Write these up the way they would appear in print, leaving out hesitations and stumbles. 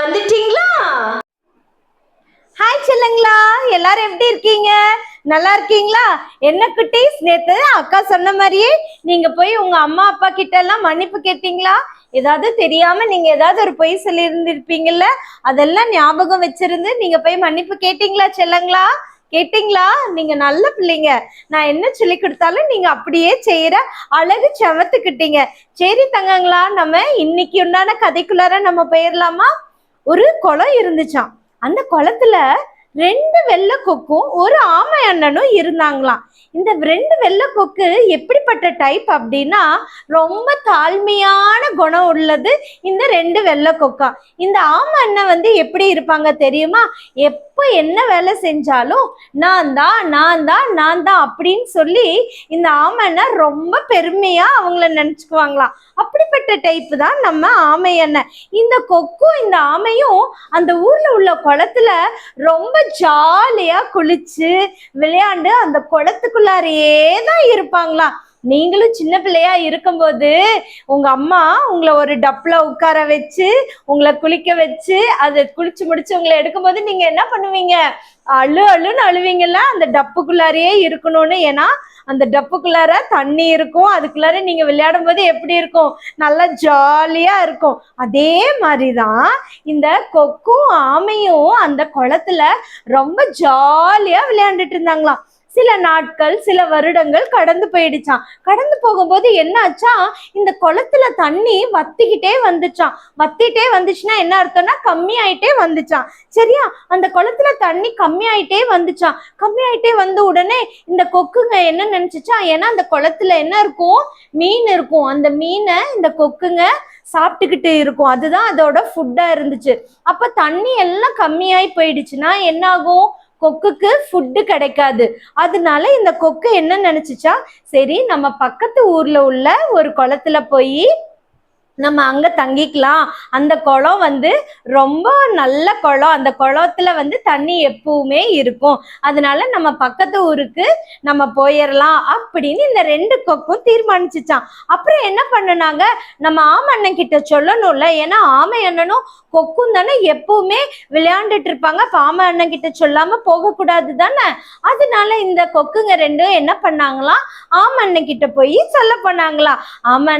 வந்துட்டீங்களா? ஹாய் செல்லுங்களா, எல்லாரும் எப்படி இருக்கீங்க? நல்லா இருக்கீங்களா? என்ன குட்டீஸ், நேத்து அக்கா சொன்ன மாதிரியே நீங்க போய் உங்க அம்மா அப்பா கிட்ட எல்லாம் மன்னிப்பு கேட்டீங்களா? ஏதாவது தெரியாம நீங்க ஏதாவது ஒரு பொய் சொல்லி இருந்திருப்பீங்கல்ல, அதெல்லாம் ஞாபகம் வச்சிருந்து நீங்க போய் மன்னிப்பு கேட்டீங்களா செல்லுங்களா? கேட்டீங்களா? நீங்க நல்ல பிள்ளைங்க. நான் என்ன சொல்லி கொடுத்தாலும் நீங்க அப்படியே செய்யற அழகு செவத்துக்கிட்டீங்க. சரி தங்கங்களா, நம்ம இன்னைக்கு உண்டான கதைக்குள்ளார நம்ம போயிடலாமா? ஒரு குளம் இருந்துச்சாம். அந்த குளத்துல 2 வெள்ளை கொக்கும் ஒரு ஆமை அண்ணனும் இருந்தாங்களாம். இந்த 2 வெள்ளை கொக்கு எப்படிப்பட்ட டைப் அப்படின்னா, ரொம்ப தாழ்மையான குணம் உள்ளது இந்த 2 வெள்ளை கொக்கா. இந்த ஆமை அண்ணன் வந்து எப்படி இருப்பாங்க தெரியுமா? எப்ப என்ன வேலை செஞ்சாலும் நான் தான் அப்படின்னு சொல்லி இந்த ஆமை அண்ணன் ரொம்ப பெருமையா அவங்கள நினைச்சுக்குவாங்களாம். அப்படிப்பட்ட டைப் தான் நம்ம ஆமை அண்ணன். இந்த கொக்கும் இந்த ஆமையும் அந்த ஊர்ல உள்ள குளத்துல ரொம்ப ஜாலியா குளிச்சு விளையாண்டு அந்த குளத்துக்குள்ளாரையே தான் இருப்பாங்களாம். நீங்களும் சின்ன பிள்ளையா இருக்கும்போது உங்க அம்மா உங்களை ஒரு டப்ல உட்கார வச்சு உங்களை குளிக்க வச்சு அதை குளிச்சு முடிச்சு உங்களை எடுக்கும்போது நீங்க என்ன பண்ணுவீங்க? அழுன்னு அழுவீங்கல்ல, அந்த டப்புக்குள்ளாரையே இருக்கணும்னு. ஏன்னா அந்த டப்புக்குள்ளார தண்ணி இருக்கும், அதுக்குள்ளார நீங்க விளையாடும் போது எப்படி இருக்கும்? நல்லா ஜாலியா இருக்கும். அதே மாதிரிதான் இந்த கொக்கும் ஆமையும் அந்த குளத்துல ரொம்ப ஜாலியா விளையாண்டுட்டு இருந்தாங்களாம். சில நாட்கள் சில வருடங்கள் கடந்து போயிடுச்சான். கடந்து போகும்போது என்ன ஆச்சா, இந்த குளத்துல தண்ணி வத்திக்கிட்டே வந்துச்சுன்னா என்ன அர்த்தம்னா கம்மியாயிட்டே வந்துச்சான். சரியா? அந்த குளத்துல தண்ணி கம்மியாயிட்டே வந்த உடனே இந்த கொக்குங்க என்ன நினைச்சுச்சா, ஏன்னா அந்த குளத்துல என்ன இருக்கும்? மீன் இருக்கும். அந்த மீனை இந்த கொக்குங்க சாப்பிட்டுக்கிட்டு இருக்கும். அதுதான் அதோட ஃபுட்டா இருந்துச்சு. அப்ப தண்ணி எல்லாம் கம்மியாயி போயிடுச்சுன்னா என்ன ஆகும்? கொக்குக்கு ஃபுட்டு கிடைக்காது. அதனால இந்த கொக்கு என்ன நினைச்சுச்சா, சரி நம்ம பக்கத்து ஊர்ல உள்ள ஒரு குளத்துல போய் நம்ம அங்க தங்கிக்கலாம். அந்த குளம் வந்து ரொம்ப நல்ல குளம். அந்த குளத்துல வந்து தண்ணி எப்பவுமே இருக்கும். அதனால நம்ம பக்கத்து ஊருக்கு நம்ம போயிடலாம் அப்படின்னு இந்த 2 கொக்கும் தீர்மானிச்சுச்சான். அப்புறம் என்ன பண்ணுனாங்க, நம்ம ஆமை அண்ணன் கிட்ட சொல்லணும்ல. ஏன்னா ஆமை அண்ணனும் கொக்கும் தானே எப்பவுமே விளையாண்டுட்டு இருப்பாங்க. அப்ப ஆமை அண்ணன் கிட்ட சொல்லாம போகக்கூடாது தானே. அதனால இந்த கொக்குங்க 2 என்ன பண்ணாங்களாம், ஆமை அண்ணன் கிட்ட போய் சொல்ல போனாங்களாம். ஆமை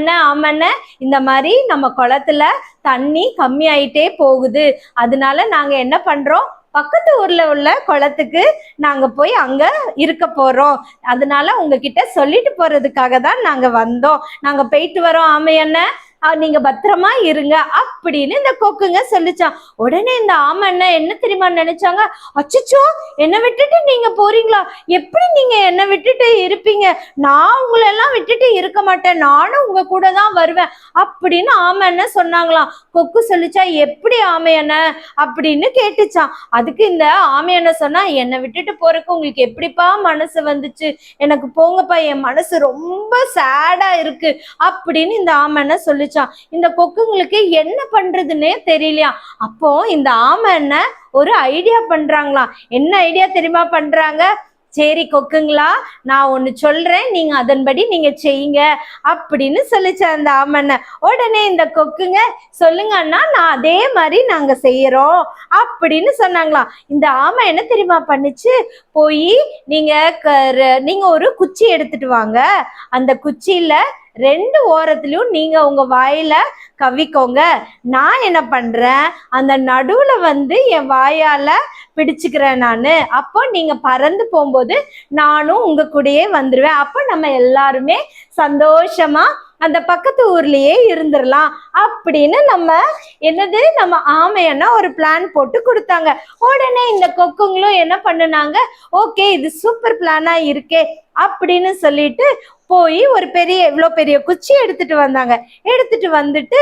அண்ணன், இந்த மாதிரி நம்ம குளத்துல தண்ணி கம்மி ஆயிட்டே போகுது. அதனால நாங்க என்ன பண்றோம், பக்கத்து ஊர்ல உள்ள குளத்துக்கு நாங்க போய் அங்க இருக்க போறோம். அதனால உங்ககிட்ட சொல்லிட்டு போறதுக்காக தான் நாங்க வந்தோம். நாங்க போயிட்டு வரோம் ஆமை அண்ணன், நீங்க பத்திரமா இருங்க அப்படின்னு இந்த கொக்குங்க சொல்லிச்சான். உடனே இந்த ஆமை அண்ணன் என்ன தெரியுமா நினைச்சாங்க, அச்சச்சோ என்னை விட்டுட்டு நீங்க போறீங்களா? எப்படி நீங்க என்னை விட்டுட்டு இருப்பீங்க? நான் உங்களை எல்லாம் விட்டுட்டு இருக்க மாட்டேன், நானும் உங்க கூட தான் வருவேன் அப்படின்னு ஆமை அண்ணன் சொன்னாங்களாம். கொக்கு சொல்லிச்சா, எப்படி ஆமை அண்ணன் அப்படின்னு கேட்டுச்சான். அதுக்கு இந்த ஆமை அண்ணன் சொன்னா, என்னை விட்டுட்டு போறதுக்கு உங்களுக்கு எப்படிப்பா மனசு வந்துச்சு? எனக்கு போங்கப்பா, என் மனசு ரொம்ப சேடா இருக்கு அப்படின்னு இந்த ஆமை அண்ணன் சொல்லிச்சு. இந்த கொக்குங்களுக்கு என்ன பண்றதுன்னே தெரியலையா. அப்போ இந்த ஆமை அண்ணன் ஒரு ஐடியா பண்றாங்களாம். என்ன ஐடியா தெரியுமா பண்றாங்க? சரி கொக்குங்களா, நான் ஒண்ணு சொல்றேன், நீங்க அதன்படி நீங்க செய்யுங்க அப்படின்னு சொல்லிச்சு அந்த ஆமை அண்ணன். உடனே இந்த கொக்குங்க, சொல்லுங்க அண்ணா, நான் அதே மாதிரி நாங்க செய்யறோம் அப்படின்னு சொன்னாங்களாம். இந்த ஆமை என்ன தெரியுமா பண்ணுச்சு, போய் நீங்க ஒரு குச்சி எடுத்துட்டு வாங்க. அந்த குச்சியில 2 ஓரத்துலயும் நீங்க உங்க வாயில கவ்விக்கோங்க. நான் என்ன பண்றேன், அந்த நடுவுல வந்து என் வாயால பிடிச்சுக்கிறேன் நானு. அப்போ நீங்க பறந்து போகும்போது நானும் உங்க கூடயே வந்துருவேன். அப்போ நம்ம எல்லாருமே சந்தோஷமா அந்த பக்கத்து ஊர்லயே இருந்துடலாம் அப்படின்னு நம்ம ஆமையன்னா ஒரு பிளான் போட்டு கொடுத்தாங்க. உடனே இந்த கொக்குங்களும் என்ன பண்ணுனாங்க, ஓகே இது சூப்பர் பிளானா இருக்கே அப்படின்னு சொல்லிட்டு போய் ஒரு இவ்வளோ பெரிய குச்சி எடுத்துட்டு வந்தாங்க. எடுத்துட்டு வந்துட்டு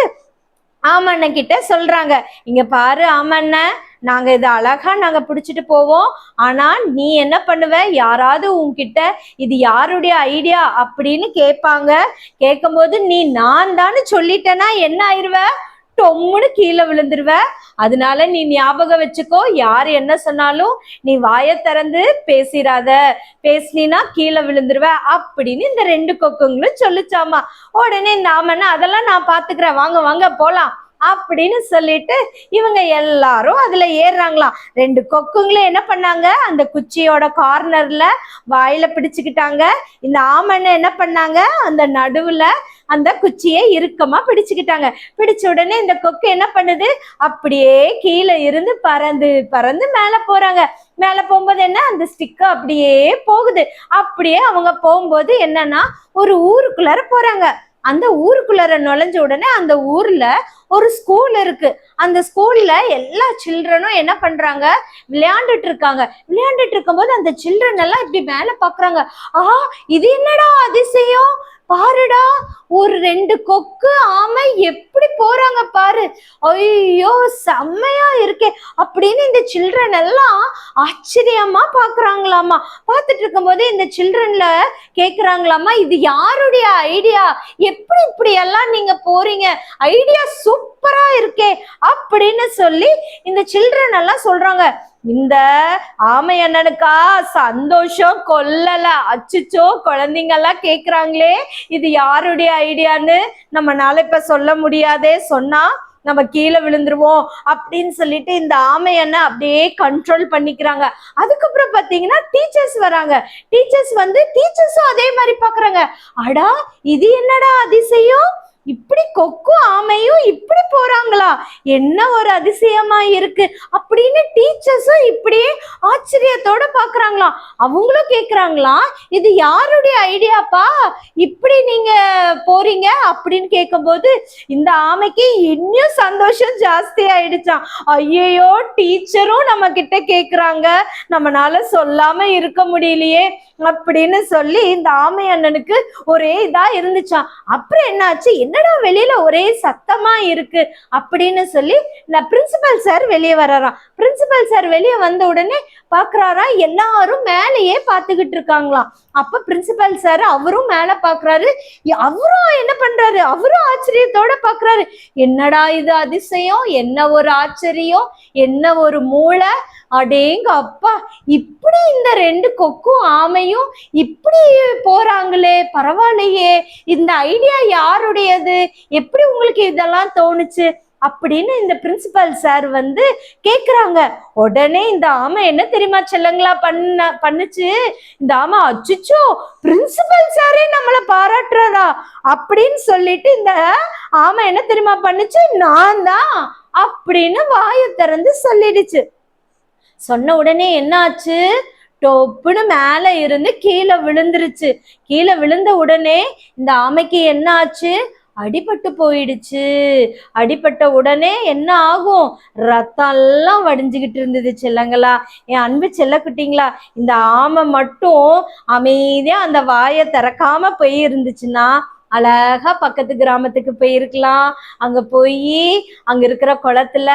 ஆமண்ணன் கிட்ட சொல்றாங்க, இங்க பாரு ஆமண்ணன், நாங்க இதை அழகா நாங்க பிடிச்சிட்டு போவோம். ஆனா நீ என்ன பண்ணுவ, யாராவது உன்கிட்ட இது யாருடைய ஐடியா அப்படின்னு கேட்பாங்க. கேட்கும்போது நீ நான் தானு சொல்லிட்டேன்னா என்ன ஆயிருவ, டொம்முன்னு கீழே விழுந்துருவ. அதனால நீ ஞாபகம் வச்சுக்கோ, யார் என்ன சொன்னாலும் நீ வாயை திறந்து பேசிடாத, பேசினா கீழே விழுந்துருவ அப்படின்னு இந்த 2 கொக்குங்களும் சொல்லிச்சாமா. உடனே இந்த ஆமன்னா, அதெல்லாம் நான் பாத்துக்கிறேன், வாங்க வாங்க போலாம் அப்படின்னு சொல்லிட்டு இவங்க எல்லாரும் அதுல ஏறுறாங்களாம். 2 கொக்குங்களும் என்ன பண்ணாங்க, அந்த குச்சியோட கார்னர்ல வாயில பிடிச்சுக்கிட்டாங்க. இந்த ஆமன்னு என்ன பண்ணாங்க, அந்த நடுவுல அந்த குச்சியை இறுக்கமா பிடிச்சுக்கிட்டாங்க. பிடிச்ச உடனே இந்த கொக்கு என்ன பண்ணுது, அப்படியே கீழே இருந்து பறந்து பறந்து மேல போறாங்க. மேல போகும்போது என்ன, அந்த ஸ்டிக் அப்படியே போகுது. அப்படியே அவங்க போகும்போது என்னன்னா, ஒரு ஊருக்குள்ளார போறாங்க. அந்த ஊருக்குள்ளார நுழைஞ்ச உடனே அந்த ஊர்ல ஒரு ஸ்கூல் இருக்கு. அந்த ஸ்கூல்ல எல்லா சில்ட்ரனும் என்ன பண்றாங்க, விளையாண்டுட்டு இருக்காங்க. விளையாண்டுட்டு இருக்கும்போது அந்த சில்ட்ரன் எல்லாம் இப்படி மேல பாக்குறாங்க. இது என்னடா அதிசயம், பாருடா, ஒரு 2 கொக்கு ஆமை எப்படி போறாங்க பாரு, ஐயோ செம்மையா இருக்கே அப்படின்னு இந்த சில்ட்ரன் எல்லாம் ஆச்சரியமா பாக்குறாங்களாமா. பார்த்துட்டு இருக்கும் போது இந்த சில்ட்ரன்ல கேக்குறாங்களாமா, இது யாருடைய ஐடியா, எப்படி இப்படி எல்லாம் நீங்க போறீங்க, ஐடியா சூப்பரா இருக்கே அப்படின்னு சொல்லி இந்த சில்ட்ரன் எல்லாம் சொல்றாங்க. இந்த ஆமை அண்ணனுக்கா சந்தோஷம் கொல்லல. அச்சுச்சோ, குழந்தைங்க எல்லாம் கேக்குறாங்களே இது யாருடைய ஐடியான்னு நம்மனால இப்ப சொல்ல முடியாதே, சொன்னா நம்ம கீழே விழுந்துருவோம் அப்படின்னு சொல்லிட்டு இந்த ஆமை அண்ணன் அப்படியே கண்ட்ரோல் பண்ணிக்கிறாங்க. அதுக்கப்புறம் பாத்தீங்கன்னா டீச்சர்ஸ் வராங்க. டீச்சர்ஸ் வந்து டீச்சர்ஸும் அதே மாதிரி பாக்குறாங்க. அடா, இது என்னடா அதிசயம், இப்படி கொக்கும் ஆமையும் இப்படி போறாங்களா, என்ன ஒரு அதிசயமா இருக்கு அப்படின்னு டீச்சர்ஸும் இப்படியே ஆச்சரியத்தோட பாக்குறாங்களாம். அவங்களும் கேக்குறாங்களாம், இது யாருடைய ஐடியாப்பா, இப்படி நீங்க போறீங்க அப்படின்னு கேட்கும்போது இந்த ஆமைக்கு இன்னும் சந்தோஷம் ஜாஸ்தி ஆயிடுச்சான். ஐயோ, டீச்சரும் நம்ம கிட்ட கேக்குறாங்க, நம்மனால சொல்லாம இருக்க முடியலையே அப்படின்னு சொல்லி இந்த ஆமை அண்ணனுக்கு ஒரே இதா இருந்துச்சான். அப்புறம் என்னாச்சு, என்னடா வெளியில ஒரே சத்தமா இருக்கு அப்படின்னு சொல்லி பிரின்சிபல் சார் வெளியே வர்றாராம். பிரின்சிபல் சார் வெளியே வந்த உடனே பாக்குறாரா, எல்லாரும் மேலேயே பாத்துக்கிட்டு இருக்காங்களாம். அப்ப பிரின்சிபல் சார் அவரும் மேல பாக்குறாரு. அவரும் என்ன பண்றாரு, அவரும் ஆச்சரியத்தோட பாக்குறாரு. என்னடா இது அதிசயம், என்ன ஒரு ஆச்சரியம், என்ன ஒரு மூளை, அடேங்க அப்பா, இப்படி இந்த 2 கொக்கும் ஆமையும் இப்படி போறாங்களே, பரவாயில்லையே, இந்த ஐடியா யாருடையது, எப்படி உங்களுக்கு இதெல்லாம் தோணுச்சு அப்படின்னு இந்த பிரின்சிபல் சார் வந்து கேக்குறாங்க. உடனே இந்த ஆமை என்ன தெரியுமா செல்லங்களா பண்ணுச்சு, இந்த ஆமை அச்சுச்சோ, பிரின்சிபல் சாரே நம்மள பாராட்டுறாரா அப்படின்னு சொல்லிட்டு இந்த ஆமை என்ன தெரியுமா பண்ணுச்சு, நான் தான் அப்படின்னு வாயை திறந்து சொல்லிடுச்சு. சொன்ன உடனே என்ன ஆச்சு, டொப்புன்னு மேல இருந்து கீழே விழுந்துருச்சு. கீழே விழுந்த உடனே இந்த ஆமைக்கு என்ன ஆச்சு, அடிபட்டு போயிடுச்சு. அடிபட்ட உடனே என்ன ஆகும், ரத்தம் எல்லாம் வடிஞ்சுக்கிட்டு இருந்தது செல்லங்களா. என் அன்பு செல்லக்குட்டிங்களா, இந்த ஆமை மட்டும் அமைதியா அந்த வாயை திறக்காம போய் இருந்துச்சுன்னா அழகா பக்கத்து கிராமத்துக்கு போயிருக்கலாம். அங்க போய் அங்க இருக்கிற குளத்துல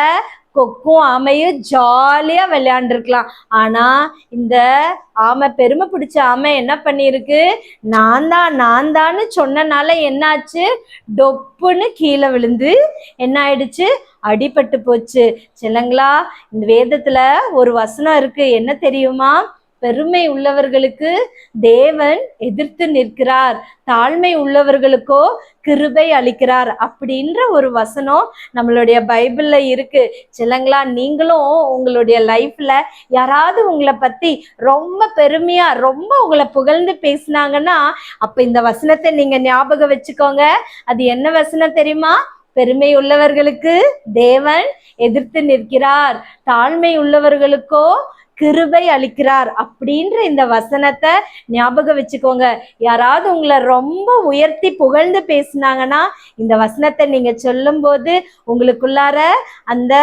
கொக்கும் ஆமையும் ஜாலியா விளையாண்டுருக்கலாம். ஆனா இந்த ஆமை, பெருமை பிடிச்ச ஆமை என்ன பண்ணிருக்கு, நான் தான்னு சொன்னனால என்னாச்சு, டொப்புன்னு கீழே விழுந்து என்ன ஆயிடுச்சு, அடிபட்டு போச்சு. செல்லங்களா, இந்த வேதத்துல ஒரு வசனம் இருக்கு, என்ன தெரியுமா, பெருமை உள்ளவர்களுக்கு தேவன் எதிர்த்து நிற்கிறார், தாழ்மை உள்ளவர்களுக்கோ கிருபை அளிக்கிறார் அப்படின்ற ஒரு வசனம் நம்மளுடைய பைபிள்ல இருக்கு. செல்லங்களா, நீங்களும் உங்களுடைய லைஃப்ல யாராவது உங்களை பத்தி ரொம்ப பெருமையா ரொம்ப உங்களை புகழ்ந்து பேசினாங்கன்னா அப்ப இந்த வசனத்தை நீங்க ஞாபகம் வச்சுக்கோங்க. அது என்ன வசனம் தெரியுமா, பெருமை உள்ளவர்களுக்கு தேவன் எதிர்த்து நிற்கிறார், தாழ்மை உள்ளவர்களுக்கோ கிருபை அளிக்கிறார் அப்படின்ற இந்த வசனத்தை ஞாபகம் வச்சுக்கோங்க. யாராவது உங்களை ரொம்ப உயர்த்தி புகழ்ந்து பேசினாங்கன்னா இந்த வசனத்தை நீங்க சொல்லும் போது உங்களுக்குள்ளார அந்த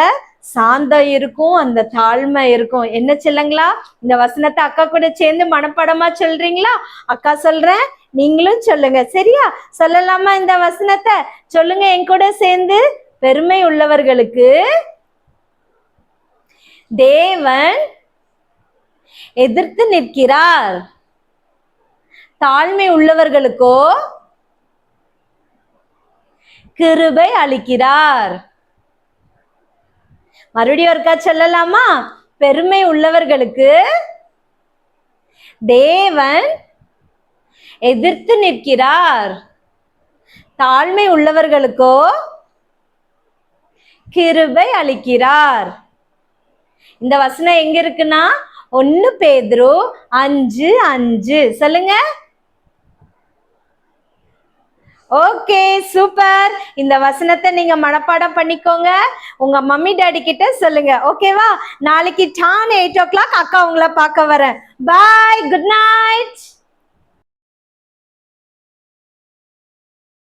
சாந்தம் இருக்கும், அந்த தாழ்மை இருக்கும். என்ன செல்லுங்களா, இந்த வசனத்தை அக்கா கூட சேர்ந்து மனப்பாடமா சொல்றீங்களா? அக்கா சொல்றேன், நீங்களும் சொல்லுங்க, சரியா? சொல்லலாமா? இந்த வசனத்தை சொல்லுங்க என் கூட சேர்ந்து. பெருமை உள்ளவர்களுக்கு தேவன் எதிர்த்து நிற்கிறார், தாழ்மை உள்ளவர்களுக்கோ கிருபை அளிக்கிறார். மறுபடியும் ஒருக்கா சொல்லலாமா? பெருமை உள்ளவர்களுக்கு தேவன் எதிர்த்து நிற்கிறார், தாழ்மை உள்ளவர்களுக்கோ கிருபை அளிக்கிறார். இந்த வசனம் எங்க இருக்குன்னா 1 பேதுரு 5:5. சொல்லுங்க. Okay, super. இந்த வசனத்தை நீங்க மனப்பாடம் பண்ணிக்கோங்க. உங்க மம்மி டாடி கிட்ட சொல்லுங்க. ஓகேவா? நாளைக்கு டான் 8 o'clock அக்கா உங்களை பார்க்க வரேன். பாய், குட் நைட்.